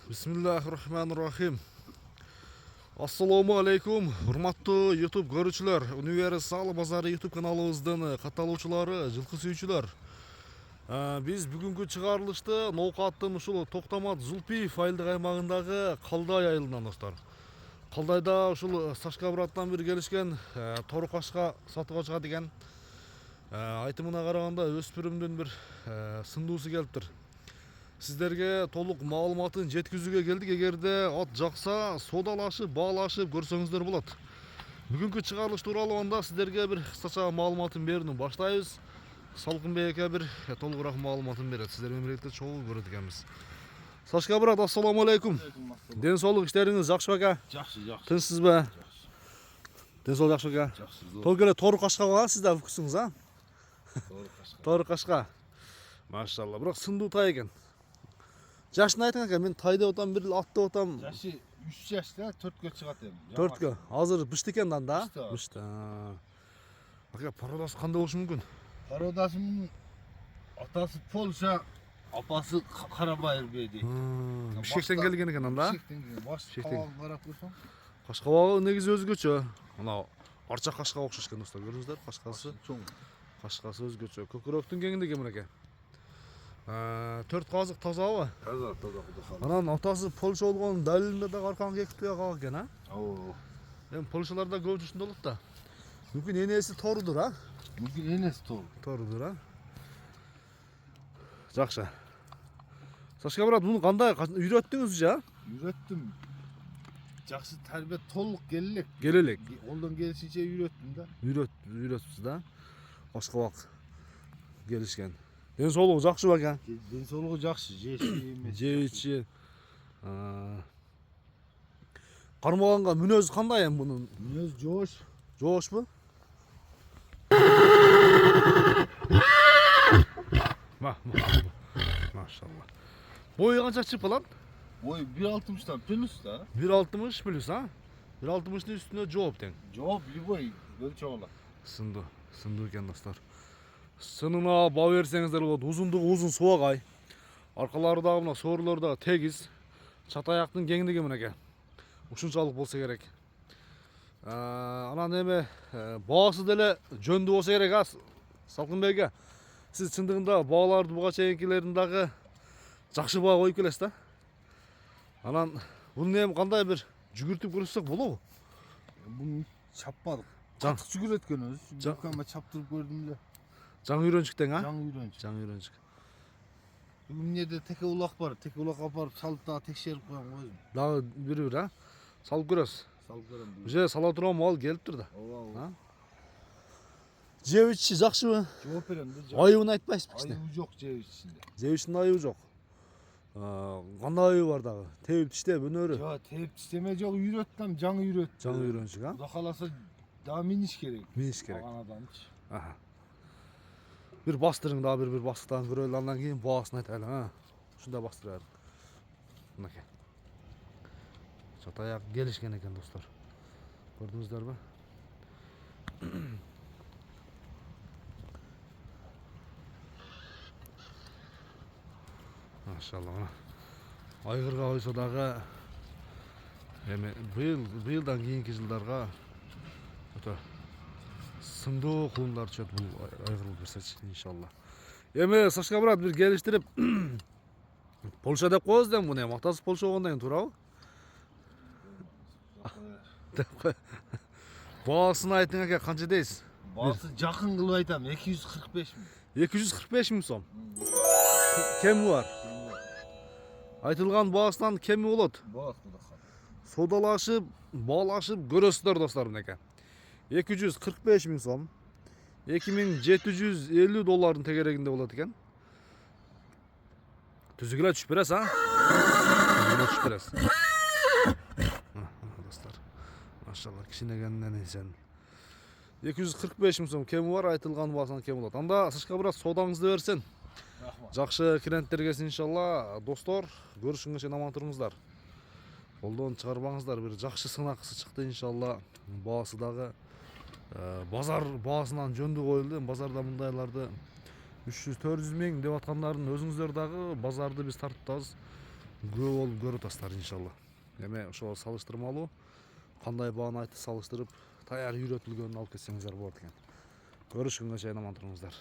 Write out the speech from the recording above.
Bismillahirrahmanirrahim. Assalamu alaikum, hurmatlı YouTube görүүчүлөр. Universal Bazarı YouTube kanalыбыздын катталуучулары, жылкы сүйүүчүлөр. Биз бүгүнкү чыгарылышты Ноокаттын ушул Токтомат Зулпиев айылдык аймагындагы Калдай айылынан достор. Калдайда ушул Сашкабыраттан бир келишкен тору кашка сатууга чыгат экен. Айтымына караганда өспүрүмдүн бир сындуусу келиптир. Сиздерге толук маалыматын жеткизүүгө келдик. Эгерде от жакса, содалашып, баалашып көрсөңүздөр болот. Бүгүнкү чыгарылыш тууралуу анда сиздерге бир кыскача маалыматын берүүнү баштайбыз. Салкынбек эке бир толугураак маалыматын берет. Сиздер менен бирге чогуу көрөт экенбиз. Сашка брат, ассаламу алейкум. Ден соолук, иштериңиз жакшыбы ака? Жакшы, жакшы. Тынчсызбы? Ден соолук жакшы ака? Жакшы. Толук эле тору кашка сизде вкусуңуз, а? Тору кашка. Тору кашка. Машалла. Бирок сындуу тай экен. Жашын айтың ака, мен тай деп атам, бир атты атам. Жашы 3 жашта 4кө чыгат эми. 4кө. Азыр бышты экен да? Бышты. Ака, пародасы кандай болушу мүмкүн? Пародасынын атасы Польша, апасы Карабайыр бейди. Бишкектен келген экен анда? Бишкектен келген. Баш кабагын карап көрсөң. Кашкабагы негизи өзгөчө. Мына арча кашкага окшош экен достор, көрдүңүздөр, кашкасы. Чоң. Кашкасы өзгөчө. Көкүрөктүн кеңинде экен мынакей. 4 казык тазабы? Таза, Кудай каласа. Анан атасы Польша болгон далилинде да арканы кекитпей калган экен, а? Оо. Эми Польшаларда көп ушундай болот да. Мүмкүн энеси торудур, а? Мүмкүн энеси Торудур, а? Жакшы. Сашка брат, муну кандай үйрөттүңүз жа? Үйрөттүм. Жакшы тарбия толук келелек. Келелек. Колдон келишинче үйрөттүм да. Үйрөтүпсүз да. Кашкабак келишкен. Ден соолугу жакшыбы ака? Ден соолугу жакшы, жеши эмес. Жебичи. Кармаганга мүнөзү кандай эми бунун? Мүнөз жоош. Жоошпу? Машалла. Бою канча чыгып калат? Ой, 1.60'dan плюс да. 1.60 плюс, а? 1.60'ын үстүнө жооп тең. Жооп любой өлчөп алат. Сындуу экен достор. Сынына баа берсеңиздер болот. Узундугу узун суагай. Аркалары дагы мына соорлор дагы тегиз. Чат аяктын кеңдиги мынакей. Ушунчалык болсо керек. Анан эми баасы деле жөндүү болсо керек, а? Салкынбек эке. Сиз чындыгында бааларды буга чейинкилерин дагы жакшы баа коюп келесиз да. Анан буну эми кандай бир жүгүртүп көрсөк болобу? Буну чаппадык. Жан Жүгүрөт өткөнбүз. Жакканга чаптырып көрдүм эле. жаңы үйрөнчүк тең, а? Жаңы үйрөнчүк. Бүгүн Эмнеде теке улак бар. Теке улакка апарып салып дагы текшерип койгон көзүм. дагы бир, а? Салып көрөсүз. Салып көрөм. Уже сала турган мал келиптир да. Ооба. Жебичи жакшыбы? Жооп берем да. Айыбын айтпайсызбы кичине? Айыбы жок жебич ичинде. Жебичтин айыбы жок. Кандай айыбы бар дагы? Тебип тиштеп өнөрү. Жок, теп тиштеме жок, үйрөттүм, жаңы үйрөт. Жаңы үйрөнчүк, а? Кудай кааласа дагы миниш керек. Миниш керек. Алган адамчы. Аха. Бир бастырың дагы бир бастыктан көрөлү, андан кийин баасын айтайлы, а? Ушундай бастыр бер. Мынакей. Чат аяк келишкен экен достор. Көрдүңүздөрбү? Машалла, мына айгырга койсо дагы эми быйылдан кийинки жылдарга өтө сындуу кулундар түшөт бул айгыр берсечи, иншалла. Эми Сашка брат бир келиштирип Польша деп коебуз да муну эми атасы Польша болгондон кийин туурабы? Деп кой. Баасын айтың ака, канча дейсиз? Баасы жакын кылып айтам, 245 миң. 245 миң сом. Кеми бар? Айтылган баасынан кеми болот. Болот Кудай кааласа. Содалашып, баалашып көрөсүздөр достор мынакей. 245 миң сом. 2750 доллардын тегерегинде болот экен. Түзүгүлө түшүп бересиз, а? Түзүгүлө түшүп бересиз. Достор. Машалла, кичинегеннен эсен. 245 миң сом кеми бар, айтылган баасынан кем болот. Анда Сашка брат содаңызды берсин. Жакшы клиенттер келсин иншалла. Достор, көрүшүнгө чейин аман туруңуздар. Колдон чыгарбаңыздар, бир жакшы сынакысы чыкты иншалла. Баасы дагы базар баасынан жөндүү коюлду. Базарда мындайларды 300-400 миң деп аткандарын өзүңүздөр дагы базарды биз тартып атабыз. көп болуп көрүп атасыздар иншалла. Эми ошо салыштырмалуу кандай бааны айтып салыштырып таяк үйрөтүлгөнүн алып кетсеңиздер болот экен. Көрүшкөнгө чейин аман туруңуздар.